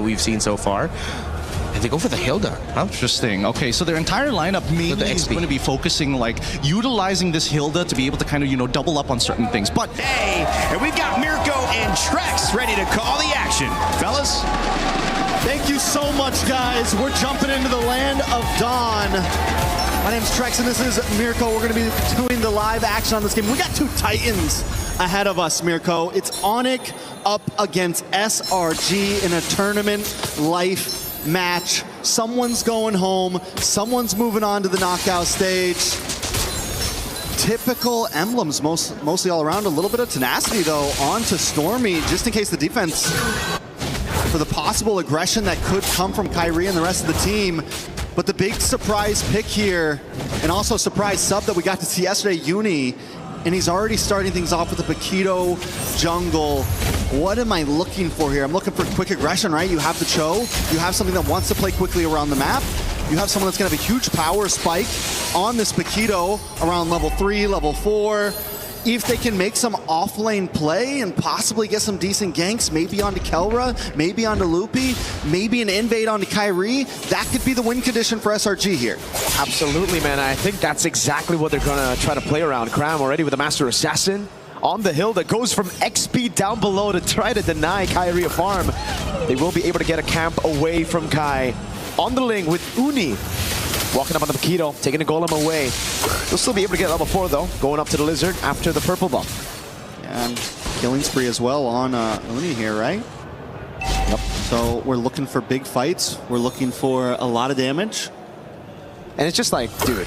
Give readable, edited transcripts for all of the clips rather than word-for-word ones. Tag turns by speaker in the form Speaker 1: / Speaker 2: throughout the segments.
Speaker 1: we've seen so far. And they go for the Hilda. Huh?
Speaker 2: Interesting. Okay, so their entire lineup mainly is going to be focusing, like, utilizing this Hilda to be able to kind of, you know, double up on certain things. But
Speaker 3: hey, and we've got Mirko and Trex ready to call the action. Fellas?
Speaker 4: Thank you so much, guys. We're jumping into the land of Dawn. My name's Trex, and this is Mirko. We're going to be doing the live action on this game. We got two Titans ahead of us, Mirko. It's Onic up against SRG in a tournament life match. Someone's going home. Someone's moving on to the knockout stage. Typical emblems, mostly all around. A little bit of tenacity, though, on to Stormy, just in case the defense, for the possible aggression that could come from Kyrie and the rest of the team. But the big surprise pick here, and also surprise sub that we got to see yesterday, Uni, and he's already starting things off with the Paquito jungle. What am I looking for here? I'm looking for quick aggression, right? You have the Cho, you have something that wants to play quickly around the map. You have someone that's gonna have a huge power spike on this Paquito around level 3, level 4. If they can make some off-lane play and possibly get some decent ganks, maybe onto Kelra, maybe onto Loopy, maybe an invade onto Kyrie, that could be the win condition for SRG here.
Speaker 5: Absolutely, man. I think that's exactly what they're gonna try to play around. Cram already with the Master Assassin on the hill that goes from XP down below to try to deny Kyrie a farm. They will be able to get a camp away from Kai. On the link with Uni. Walking up on the Paquito, taking the golem away. They'll still be able to get level 4 though, going up to the Lizard after the purple buff.
Speaker 4: And killing spree as well on Uni here, right?
Speaker 5: Yep.
Speaker 4: So we're looking for big fights. We're looking for a lot of damage.
Speaker 5: And it's just like, dude,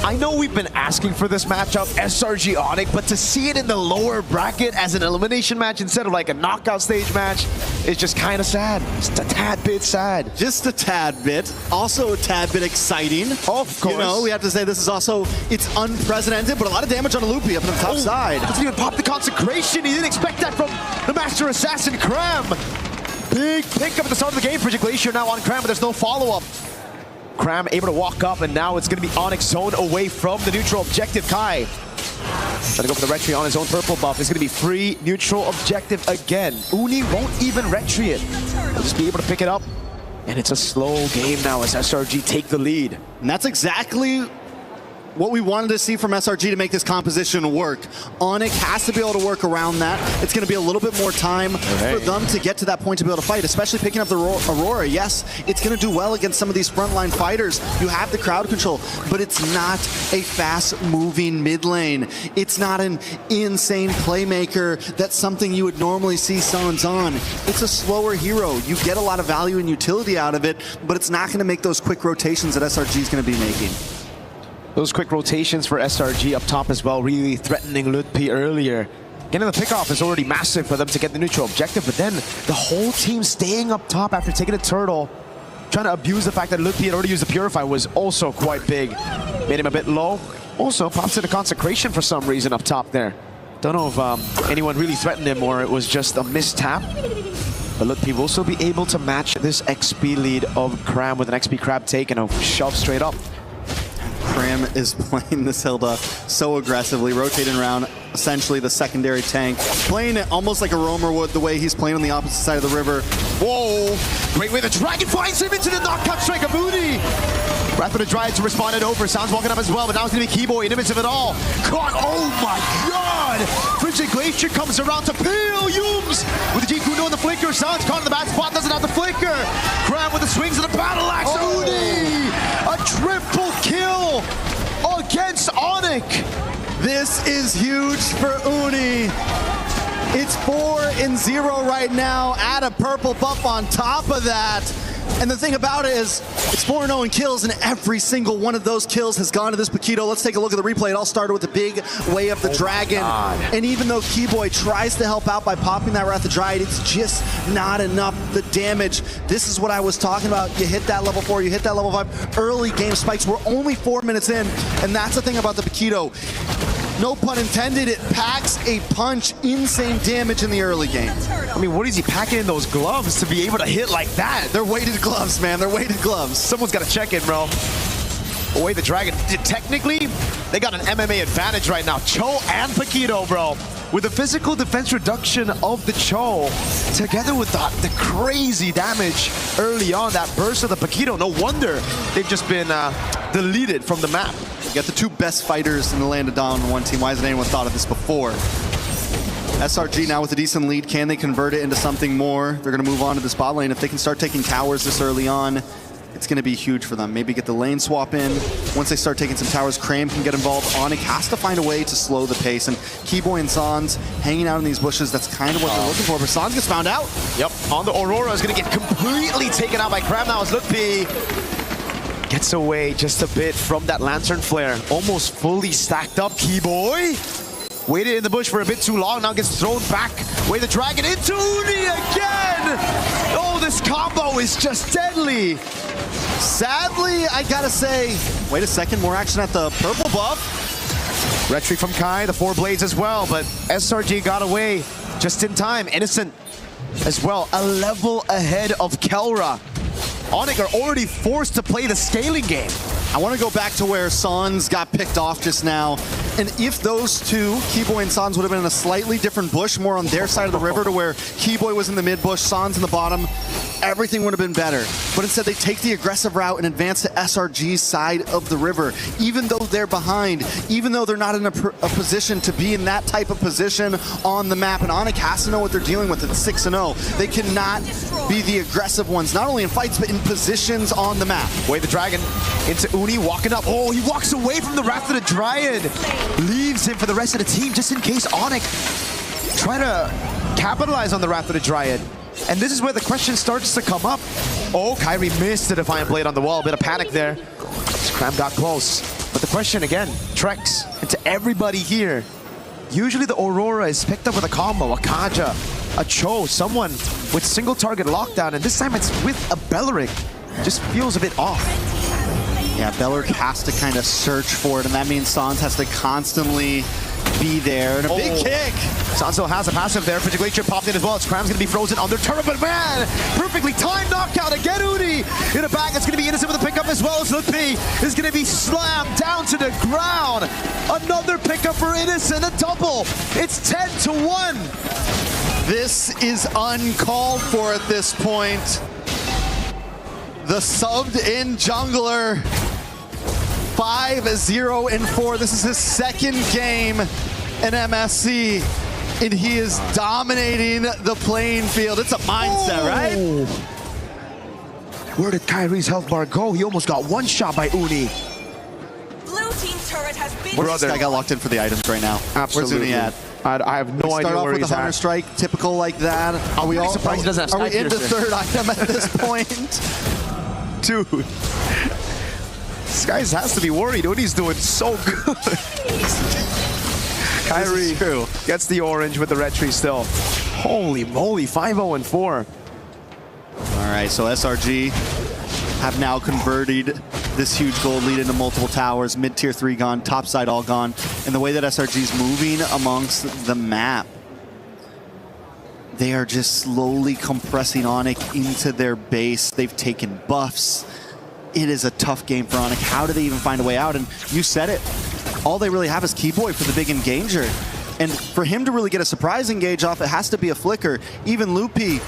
Speaker 5: I know we've been asking for this matchup, SRG Onic, but to see it in the lower bracket as an elimination match instead of like a knockout stage match is just kind of sad. Just a tad bit sad.
Speaker 4: Just a tad bit. Also a tad bit exciting.
Speaker 5: Of course.
Speaker 4: You know, we have to say this is also, it's unprecedented, but a lot of damage on a Loopy up on the top side.
Speaker 5: Doesn't even pop the consecration. He didn't expect that from the Master Assassin, Cram. Big pick up at the start of the game. Frigid Glacier now on Cram, but there's no follow-up. Cram able to walk up, and now it's going to be Onic zone away from the neutral objective. Kai trying to go for the retry on his own purple buff. It's going to be free neutral objective again. Uni won't even retry it. He'll just be able to pick it up. And it's a slow game now as SRG take the lead.
Speaker 4: And that's exactly what we wanted to see from SRG to make this composition work. Onic has to be able to work around that. It's going to be a little bit more time for them to get to that point to be able to fight, especially picking up the Aurora. Yes, it's going to do well against some of these frontline fighters. You have the crowd control, but it's not a fast-moving mid lane. It's not an insane playmaker that's something you would normally see Sans on. It's a slower hero. You get a lot of value and utility out of it, but it's not going to make those quick rotations that SRG is going to be making.
Speaker 5: Those quick rotations for SRG up top as well, really threatening Lutpi earlier. Getting the pickoff is already massive for them to get the neutral objective, but then the whole team staying up top after taking a turtle, trying to abuse the fact that Lutpi had already used the Purify was also quite big. Made him a bit low. Also pops in a consecration for some reason up top there. Don't know if anyone really threatened him or it was just a mistap. But Lutpi will still be able to match this XP lead of Cram with an XP Crab take and a shove straight up.
Speaker 4: Cram is playing this Hilda so aggressively, rotating around essentially the secondary tank, playing it almost like a roamer would, the way he's playing on the opposite side of the river. Whoa!
Speaker 5: Great way the Dragon finds him into the knockout strike of Booty! Wrath of the Dryad to respond it over. Sounds walking up as well, but now it's going to be Keyboy in the midst of it all. Caught! Oh my god! Frigid Glacier comes around to peel Yums with the G-Kundo and the flicker. Sounds caught in the bad spot, doesn't have the flicker. Cram with the swings of the battle axe. Uni! A triple kill against Onic.
Speaker 4: This is huge for Uni. It's 4-0 right now. Add a purple buff on top of that. And the thing about it is, it's 4-0 in kills, and every single one of those kills has gone to this Paquito. Let's take a look at the replay. It all started with the big way of the dragon. And even though Keyboy tries to help out by popping that Wrath of Dryad, it's just not enough. The damage, this is what I was talking about. You hit that level 4, you hit that level 5. Early game spikes. We're only 4 minutes in, and that's the thing about the Paquito. No pun intended, it packs a punch. Insane damage in the early game.
Speaker 5: I mean, what is he packing in those gloves to be able to hit like that?
Speaker 4: They're weighted gloves, man. They're weighted gloves.
Speaker 5: Someone's got to check it, bro. Away the Dragon. Technically, they got an MMA advantage right now. Cho and Paquito, bro. with the physical defense reduction of the Cho, together with the crazy damage early on, that burst of the Paquito, no wonder they've just been deleted from the map.
Speaker 4: You got the two best fighters in the land of Dawn on one team. Why hasn't anyone thought of this before? SRG now with a decent lead. Can they convert it into something more? They're going to move on to the spot lane. If they can start taking towers this early on, it's going to be huge for them. Maybe get the lane swap in. Once they start taking some towers, Cram can get involved. Onic has to find a way to slow the pace. And Keyboy and Sans hanging out in these bushes, that's kind of what they're looking for. But Sans gets found out.
Speaker 5: Yep, on the Aurora is going to get completely taken out by Cram now as Lutpi gets away just a bit from that Lantern Flare. Almost fully stacked up. Keyboy waited in the bush for a bit too long, now gets thrown back. Way the dragon into Uni again! Oh, this combo is just deadly!
Speaker 4: Sadly, I gotta say, wait a second, more action at the purple buff.
Speaker 5: Retry from Kai, the 4 blades as well, but SRG got away just in time. Innocent as well, a level ahead of Kelra. Onic are already forced to play the scaling game.
Speaker 4: I want to go back to where Sans got picked off just now. And if those two, Keyboy and Sans, would have been in a slightly different bush, more on their side of the river to where Keyboy was in the mid bush, Sans in the bottom, everything would have been better. But instead they take the aggressive route and advance to SRG's side of the river. Even though they're behind, even though they're not in a position to be in that type of position on the map. And Onic has to know what they're dealing with at 6-0. They cannot be the aggressive ones, not only in fights, but in positions on the map.
Speaker 5: Way the dragon into Uni, walking up. Oh, he walks away from the Wrath of the Dryad. Leaves him for the rest of the team, just in case Onic try to capitalize on the Wrath of the Dryad. And this is where the question starts to come up. Oh, Kyrie missed the Defiant Blade on the wall. A bit of panic there. Cram got close. But the question again, Trex, and to everybody here, usually the Aurora is picked up with a combo, a Kaja, a Cho, someone with single target lockdown, and this time it's with a Belleric. Just feels a bit off.
Speaker 4: Yeah, Belleric has to kind of search for it, and that means Sans has to constantly be there. And a big kick!
Speaker 5: Sans still has a passive there. Frigilation popped in as well. Cram's going to be frozen on their turret, but man, perfectly timed knockout again. Uni in a bag. It's going to be Innocent with a pickup as well as Lutpi is going to be slammed down to the ground. Another pickup for Innocent, a double. It's 10-1.
Speaker 4: This is uncalled for at this point. The subbed-in jungler, 5-0-4. This is his second game in MSC, and he is dominating the playing field. It's a mindset, right?
Speaker 5: Where did Kyrie's health bar go? He almost got one shot by Uni.
Speaker 6: Blue team turret has been.
Speaker 4: This guy got locked in for the items right now.
Speaker 5: Absolutely.
Speaker 4: Where's Uni at?
Speaker 5: I have no idea where he's at.
Speaker 4: Start off with the Hunter Strike, typical like that. Are we all
Speaker 5: surprised he doesn't have
Speaker 4: Are we into third item at this point?
Speaker 5: Dude, this guy has to be worried. Uni's doing so good. Kyrie gets the orange with the red tree still. Holy moly, 5-0-4.
Speaker 4: All right, so SRG have now converted this huge gold lead into multiple towers. Mid-tier 3 gone, top side all gone. And the way that SRG's moving amongst the map, they are just slowly compressing Onic into their base. They've taken buffs. It is a tough game for Onic. How do they even find a way out? And you said it. All they really have is Keyboy for the big engager. And for him to really get a surprise engage off, it has to be a flicker. Even Lutpi,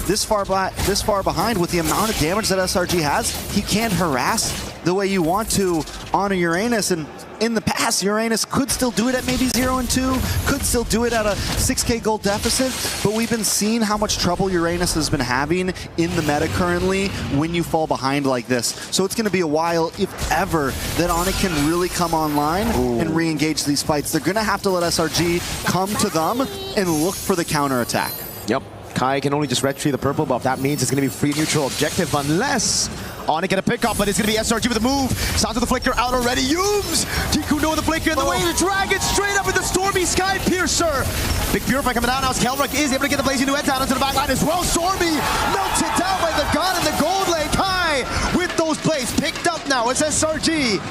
Speaker 4: this far behind with the amount of damage that SRG has, he can't harass the way you want to on a Uranus. And in the past, Uranus could still do it at maybe 0-2, could still do it at a 6k gold deficit, but we've been seeing how much trouble Uranus has been having in the meta currently when you fall behind like this. So it's going to be a while, if ever, that Onic can really come online and re-engage these fights. They're going to have to let SRG come to them and look for the counterattack.
Speaker 5: Yep. Kai can only just retrieve the purple buff. That means it's going to be free neutral objective unless Onic get a pickup, but it's going to be SRG with a move. Sounds of the flicker out already. Yooms! Tikuno with the flicker in the way. The dragon straight up with the Stormy Sky Piercer. Big Purify coming down now as Kelric is able to get the Blazing Duet down into the back line as well. Stormy melted down by the god in the gold lane. Kai with those blades picked up now as SRG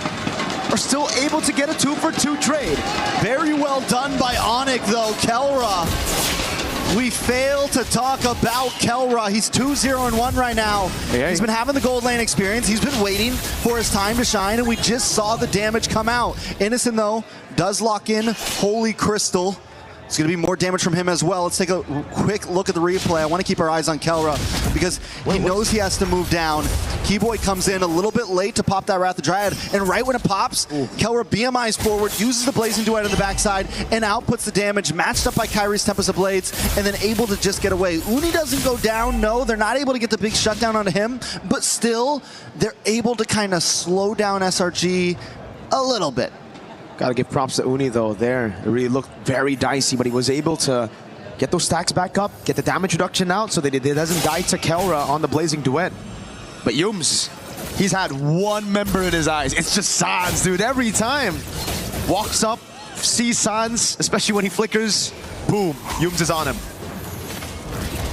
Speaker 5: are still able to get a 2-for-2 trade.
Speaker 4: Very well done by Onic though, Kelra. We fail to talk about Kelra. He's 2-0-1 right now. He's been having the gold lane experience. He's been waiting for his time to shine, and we just saw the damage come out. Innocent, though, does lock in Holy Crystal. It's going to be more damage from him as well. Let's take a quick look at the replay. I want to keep our eyes on Kelra because he knows he has to move down. Keyboy comes in a little bit late to pop that Wrath of Dryad, and right when it pops, Kelra BMIs forward, uses the Blazing Duet on the backside, and outputs the damage, matched up by Kyrie's Tempest of Blades, and then able to just get away. Uni doesn't go down, no, they're not able to get the big shutdown onto him, but still, they're able to kind of slow down SRG a little bit.
Speaker 5: Gotta give props to Uni though there. It really looked very dicey, but he was able to get those stacks back up, get the damage reduction out so that it doesn't die to Kelra on the Blazing Duet. But Yums, he's had one member in his eyes. It's just Sans, dude. Every time. Walks up, sees Sans, especially when he flickers, boom, Yums is on him.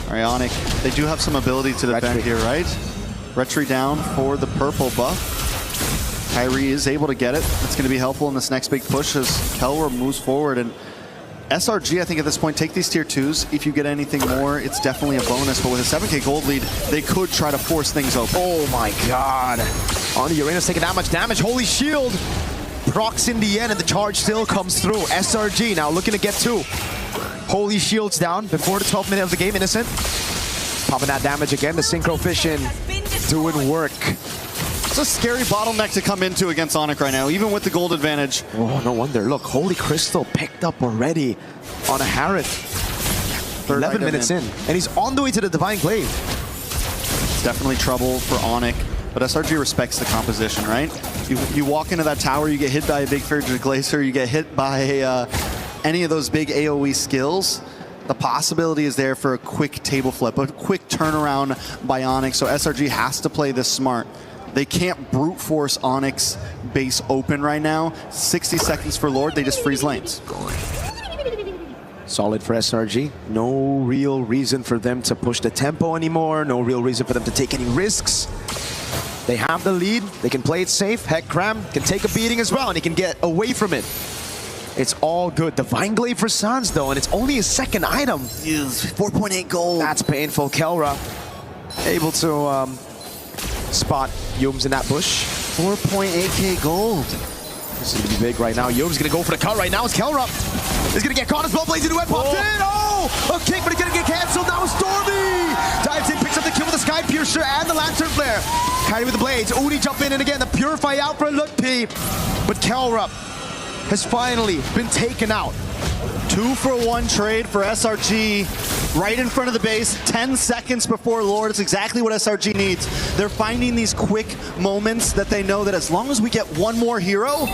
Speaker 4: All right, Onic, they do have some ability to defend here, right? Retry down for the purple buff. Kyrie is able to get it. That's going to be helpful in this next big push as Kelra moves forward. And SRG, I think at this point, take these tier 2s. If you get anything more, it's definitely a bonus. But with a 7K gold lead, they could try to force things open.
Speaker 5: Oh my god. On the Uranus taking that much damage. Holy shield. Procs in the end, and the charge still comes through. SRG now looking to get 2. Holy shield's down before the 12th minute of the game. Innocent. Popping that damage again. The Synchro Fission doing work.
Speaker 4: It's a scary bottleneck to come into against Onic right now, even with the gold advantage.
Speaker 5: Oh, no wonder. Look, Holy Crystal picked up already on a Harrod. 11 minutes in, and he's on the way to the Divine Glaive.
Speaker 4: It's definitely trouble for Onic, but SRG respects the composition, right? You walk into that tower, you get hit by a big Frigid Glacier, you get hit by any of those big AoE skills. The possibility is there for a quick table flip, a quick turnaround by Onic, so SRG has to play this smart. They can't brute force Onyx base open right now. 60 seconds for Lord, they just freeze lanes.
Speaker 5: Solid for SRG. No real reason for them to push the tempo anymore. No real reason for them to take any risks. They have the lead. They can play it safe. Heck, Cram can take a beating as well, and he can get away from it. It's all good. Divine Glaive for Sans, though, and it's only his second item.
Speaker 4: 4.8 gold.
Speaker 5: That's painful. Kelra able to spot Yums in that bush.
Speaker 4: 4.8k gold.
Speaker 5: This is going to be big right now. Yums going to go for the cut right now. It's Kelra. He's going to get caught as well. Blazing Duet popped in. Oh! A kick, but it's going to get canceled. Now it's Stormy. Dives in, picks up the kill with the Sky Piercer and the Lantern Flare. Kyrie with the blades. Uni jump in, and again, the Purify out for Lutpi. But Kelra has finally been taken out.
Speaker 4: 2-for-1 trade for SRG right in front of the base, 10 seconds before Lord. It's exactly what SRG needs. They're finding these quick moments that they know that as long as we get one more hero,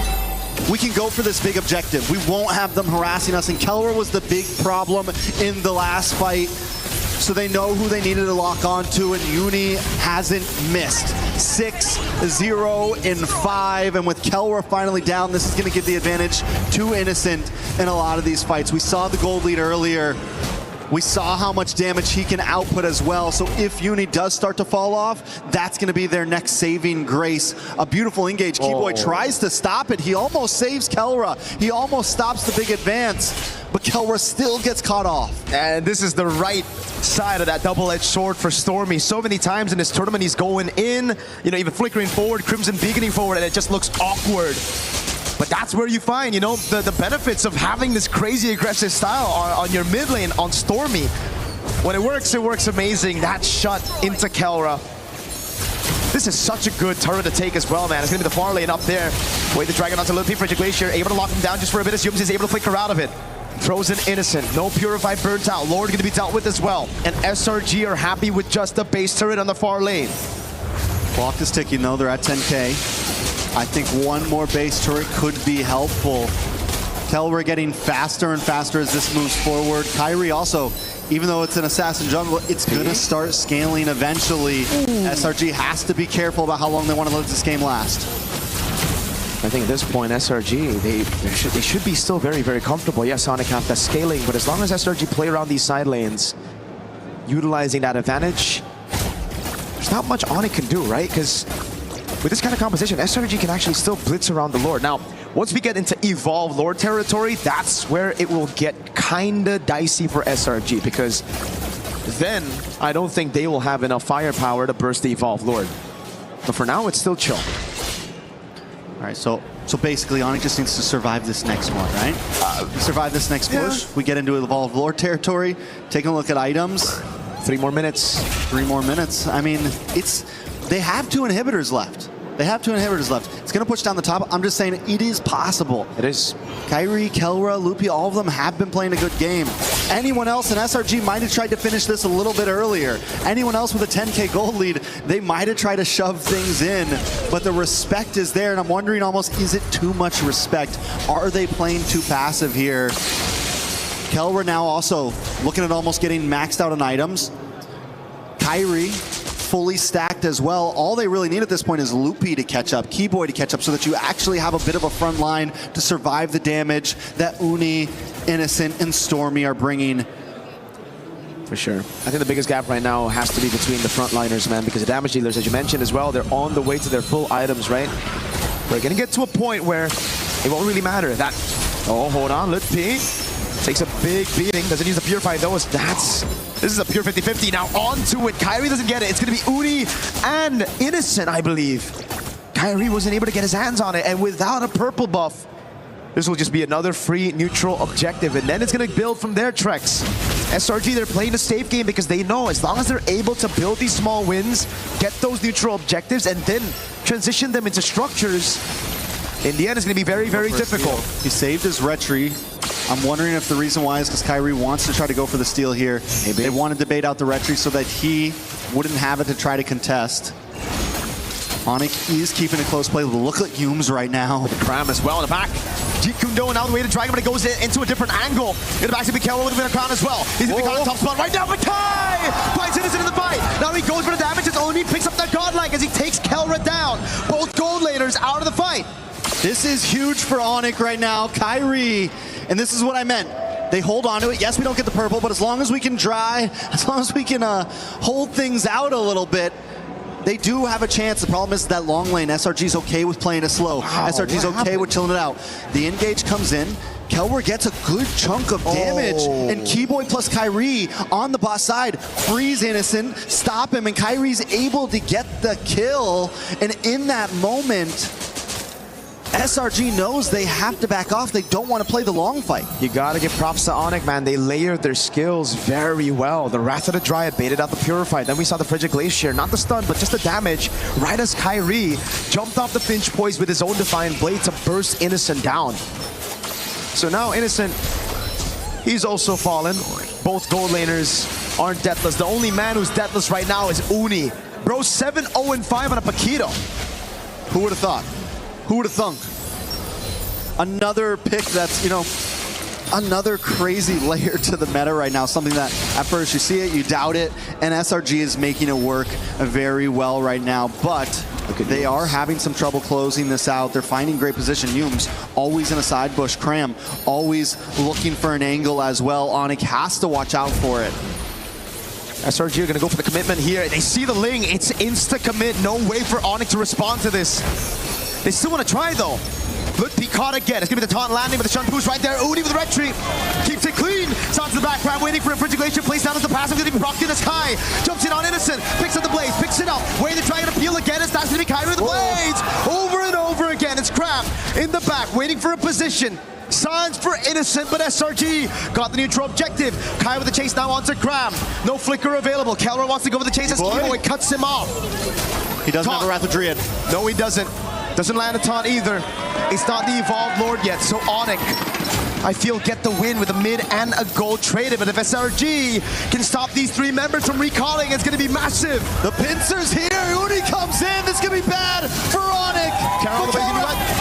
Speaker 4: we can go for this big objective. We won't have them harassing us, and Kelra was the big problem in the last fight. So they know who they needed to lock onto, and Uni hasn't missed. 6-0 in 5, and with Kelra finally down, this is going to give the advantage to Innocent in a lot of these fights. We saw the gold lead earlier. We saw how much damage he can output as well. So if Uni does start to fall off, that's going to be their next saving grace. A beautiful engage. Keyboy tries to stop it. He almost saves Kelra. He almost stops the big advance, but Kelra still gets caught off.
Speaker 5: And this is the right side of that double-edged sword for Stormy. So many times in this tournament, he's going in, even flickering forward, Crimson beaconing forward, and it just looks awkward. But that's where you find, the benefits of having this crazy aggressive style on your mid lane on Stormy. When it works amazing. That shot into Kelra. This is such a good turret to take as well, man. It's going to be the far lane up there. Wait the dragon onto Lil Frigid Glacier, able to lock him down just for a bit as Yums is able to flicker out of it. Throws an Innocent. No Purify burnt out. Lord going to be dealt with as well. And SRG are happy with just the base turret on the far lane.
Speaker 4: Clock is ticking though. They're at 10k. I think one more base turret could be helpful. Kelra getting faster and faster as this moves forward. Kyrie also, even though it's an assassin jungle, it's going to start scaling eventually. SRG has to be careful about how long they want to let this game last.
Speaker 5: I think at this point, SRG, they should be still very, very comfortable. Yes, Onic have that scaling, but as long as SRG play around these side lanes, utilizing that advantage, there's not much Onic can do, right? Because with this kind of composition, SRG can actually still blitz around the Lord. Now, once we get into Evolve Lord territory, that's where it will get kinda dicey for SRG, because then I don't think they will have enough firepower to burst the Evolve Lord. But for now, it's still chill.
Speaker 4: All right, so basically Onic just needs to survive this next one, right? Survive this next push. We get into Evolved Lord territory, taking a look at items.
Speaker 5: 3 more minutes.
Speaker 4: 3 more minutes. I mean, they have 2 inhibitors left. They have 2 inhibitors left. It's going to push down the top. I'm just saying it is possible.
Speaker 5: It is.
Speaker 4: Kairi, Kelra, Loopy, all of them have been playing a good game. Anyone else in SRG might have tried to finish this a little bit earlier. Anyone else with a 10K gold lead, they might have tried to shove things in, but the respect is there, and I'm wondering almost, is it too much respect? Are they playing too passive here? Kelra now also looking at almost getting maxed out on items. Kairi, fully stacked as well. All they really need at this point is Loopy to catch up, Keyboy to catch up, so that you actually have a bit of a front line to survive the damage that Uni, Innocent, and Stormy are bringing.
Speaker 5: For sure. I think the biggest gap right now has to be between the frontliners, man, because the damage dealers, as you mentioned as well, they're on the way to their full items, right? We're going to get to a point where it won't really matter. That, oh, hold on, Loopy takes a big beating, doesn't use the Purify though. This is a pure 50-50. Now onto it. Kairi doesn't get it. It's going to be Uni and Innocent, I believe. Kairi wasn't able to get his hands on it, and without a purple buff, this will just be another free neutral objective, and then it's going to build from there, Trex. SRG, they're playing a safe game because they know as long as they're able to build these small wins, get those neutral objectives, and then transition them into structures, in the end it's going to be very, very difficult.
Speaker 4: He saved his retry. I'm wondering if the reason why is because Kairi wants to try to go for the steal here. Maybe. They wanted to bait out the retry so that he wouldn't have it to try to contest. Onic is keeping a close play. Look at Humes right now.
Speaker 5: Cram as well in the back. Jeet Kune Do now the way to drag him, but it goes into a different angle. In the back to Mikael with a crown as well. He's in the top spot right now. Makai finds Innocent in the fight. Now he goes for the damage. It's only picks up that godlike as he takes Kelra down. Both gold laners out of the fight.
Speaker 4: This is huge for Onic right now. Kairi, and this is what I meant. They hold on to it. Yes, we don't get the purple, but as long as we can as long as we can hold things out a little bit, they do have a chance. The problem is that long lane, SRG's okay with playing it slow. Wow, SRG's okay with chilling it out. The engage comes in. Kelwer gets a good chunk of damage, and Keyboy plus Kairi on the boss side freeze Innocent, stop him, and Kairi's able to get the kill. And in that moment, SRG knows they have to back off. They don't want to play the long fight.
Speaker 5: You gotta give props to Onic, man. They layered their skills very well. The Wrath of the Dryad baited out the Purify. Then we saw the Frigid Glacier. Not the stun, but just the damage. Right as Kairi jumped off the Finch Poise with his own Defiant Blade to burst Innocent down. So now Innocent, he's also fallen. Both gold laners aren't deathless. The only man who's deathless right now is Uni. Bro, 7-0-5 on a Paquito.
Speaker 4: Who would have thought? Who would have thunk? Another pick that's, you know, another crazy layer to the meta right now. Something that at first you see it, you doubt it, and SRG is making it work very well right now. But they are having some trouble closing this out. They're finding great position. Humes always in a side bush. Cram always looking for an angle as well. Onic has to watch out for it.
Speaker 5: SRG are going to go for the commitment here. They see the Ling. It's insta-commit. No way for Onic to respond to this. They still want to try, though. Look, caught again. It's going to be the taunt landing with the Shun boost right there. Uni with the retreat. Keeps it clean. Starts to the background, waiting for a Frigid Glacier. Plays down as the passive. Going to be rocked in the sky. Jumps in on Innocent. Picks up the Blaze. Picks it up. Waiting to try and appeal again. It's going to be Kairi with the Blades. Over and over again. It's Crab in the back, waiting for a position. Signs for Innocent, but SRG got the neutral objective. Kai with the chase now onto Cram. No flicker available. Kelra wants to go with the chase as Keyboy cuts him off.
Speaker 4: He doesn't have a Wrath of Dryad.
Speaker 5: No, he doesn't. Doesn't land a taunt either. It's not the Evolved Lord yet, so Onic, I feel, get the win with a mid and a gold traded. But if SRG can stop these 3 members from recalling, it's going to be massive.
Speaker 4: The pincer's here. Uni comes in. This is going to be bad for Onic.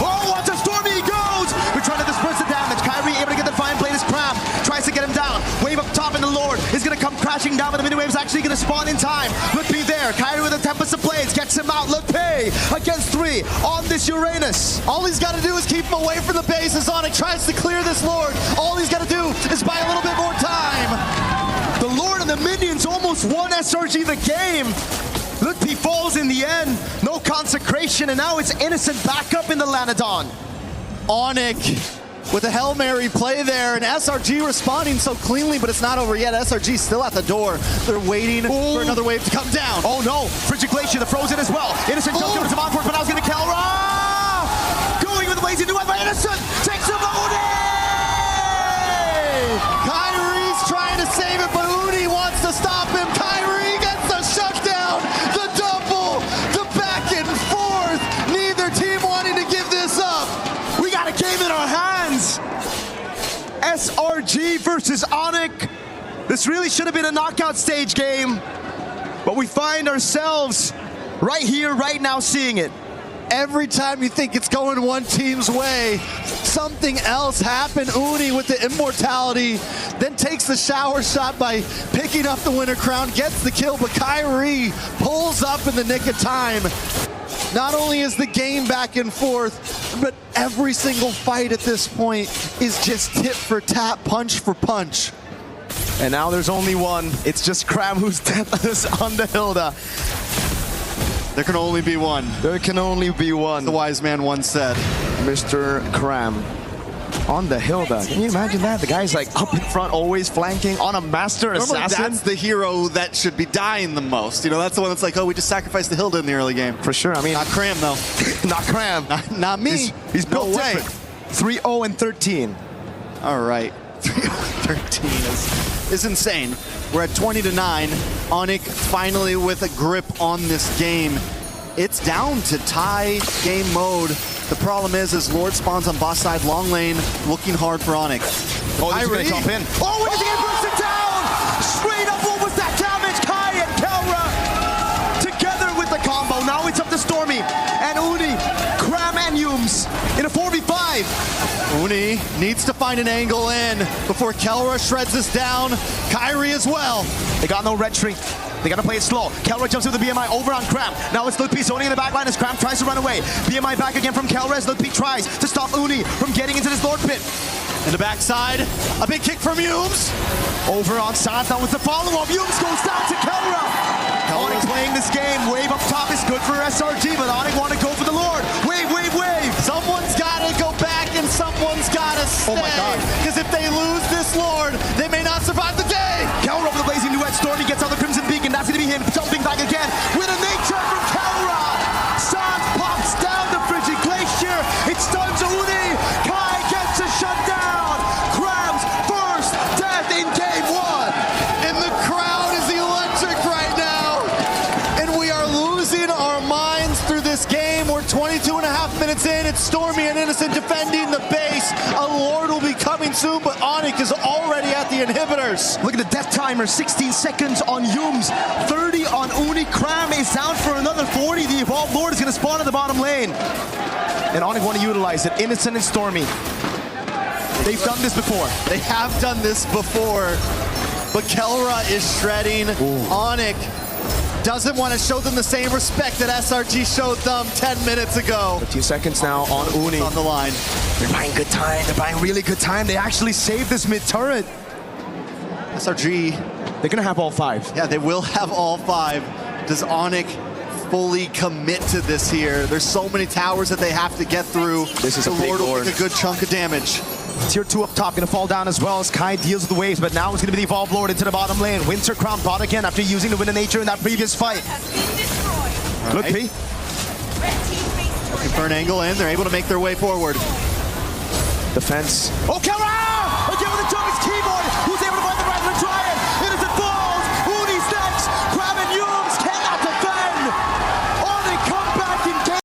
Speaker 5: Oh, watch a Stormy goes. We're trying to disperse the damage. Kairi able to get the fine blade as Cram tries to get him down. Wave up top, and the Lord is going to come crashing down, but the mini wave is actually going to spawn in time. Look be there. Kairi with a Tempest of Blades gets him out. Look pay against 3 on this Uranus.
Speaker 4: All he's got to do is keep him away from the base as Onic tries to clear this Lord. All he's got to do is buy a little bit more time.
Speaker 5: The Lord and the minions almost won SRG the game. Look, he falls in the end. No consecration, and now it's Innocent back up in the Lanadon.
Speaker 4: Onic with a Hail Mary play there, and SRG responding so cleanly, but it's not over yet. SRG still at the door. They're waiting for another wave to come down.
Speaker 5: Oh no, Frigid Glacier, the Frozen as well. Innocent jumps over to Monfort, but now he's going to Kelra. versus Onic. This really should have been a knockout stage game, but we find ourselves right here, right now, seeing it.
Speaker 4: Every time you think it's going one team's way, something else happened. Uni with the immortality, then takes the shower shot by picking up the winner crown, gets the kill, but Kyrie pulls up in the nick of time. Not only is the game back and forth, but every single fight at this point is just tit for tat, punch for punch.
Speaker 5: And now there's only one. It's just Cram who's deathless on the Hilda.
Speaker 4: There can only be one.
Speaker 5: There can only be one.
Speaker 4: The wise man once said.
Speaker 5: Mr. Cram on the Hilda. Can you imagine that? The guy's like up in front, always flanking on a master assassin.
Speaker 4: That's the hero that should be dying the most. You know, that's the one that's like, oh, we just sacrificed the Hilda in the early game.
Speaker 5: For sure. I mean,
Speaker 4: not Cram though.
Speaker 5: Not Cram.
Speaker 4: Not me.
Speaker 5: He's built different. 3-0 and 13.
Speaker 4: All right. 3-0-13 is insane. We're at 20-9. Onic finally with a grip on this game. It's down to tie game mode. The problem is Lord spawns on boss side, long lane, looking hard for Onic.
Speaker 5: Oh, he's gonna jump in. Oh, he's gonna burst it down! Straight up, what was that damage? Kai and Kelra together with the combo. Now it's up to Stormy and Uni, Cram and Yums in a 4v5.
Speaker 4: Uni needs to find an angle in before Kelra shreds this down. Kyrie as well.
Speaker 5: They got no red tree. They gotta play it slow. Kelra jumps with the BMI over on Cram. Now it's Lutpi zoning in the back line as Cram tries to run away. BMI back again from Kelra as Lutpi tries to stop Uni from getting into this Lord pit.
Speaker 4: In the backside, a big kick from Yums.
Speaker 5: Over on Sanz, now with the follow-up. Yums goes down to Kelra. Onic playing this game. Wave up top is good for SRG, but Onic want to go for the Lord. Wave, wave, wave.
Speaker 4: Someone's gotta go back and someone's gotta stay.
Speaker 5: Oh my God.
Speaker 4: Because if they lose this Lord, they may not survive the day.
Speaker 5: Kelra over the blazing duet. Stormy gets out the Crimson Beacon. That's going to be him jumping back again with a nature from Kelra. Sanz pops down the frigid glacier. It stuns Uni. Kai gets a shutdown. Cram's first death in game one.
Speaker 4: And the crowd is electric right now. And we are losing our minds through this game. We're 22 and a half minutes in. It's Stormy and Innocent defending the base. A Lord will be coming soon, but Onic is already at the inhibitors.
Speaker 5: Look at the death timer, 16 seconds on Yums, 30 on Uni. Cram is down for another 40. The Evolved Lord is going to spawn in the bottom lane. And Onic want to utilize it. Innocent and Stormy. They've done this before.
Speaker 4: They have done this before, but Kelra is shredding. Onic doesn't want to show them the same respect that SRG showed them 10 minutes ago.
Speaker 5: 15 seconds now on Uni.
Speaker 4: On the line.
Speaker 5: They're buying good time. They're buying really good time. They actually saved this mid turret.
Speaker 4: SRG.
Speaker 5: They're going to have all 5.
Speaker 4: Yeah, they will have all 5. Does Onic fully commit to this here? There's so many towers that they have to get through.
Speaker 5: This is
Speaker 4: the
Speaker 5: a big
Speaker 4: Lord will
Speaker 5: Lord.
Speaker 4: take a good chunk of damage.
Speaker 5: Tier 2 up top, going to fall down as well as Kai deals with the waves, but now it's going to be the Evolved Lord into the bottom lane. Winter Crown bot again after using the Wind of Nature in that previous fight. Look, P.
Speaker 4: Looking for an angle in. They're able to make their way forward.
Speaker 5: Defense. Oh, Kelra!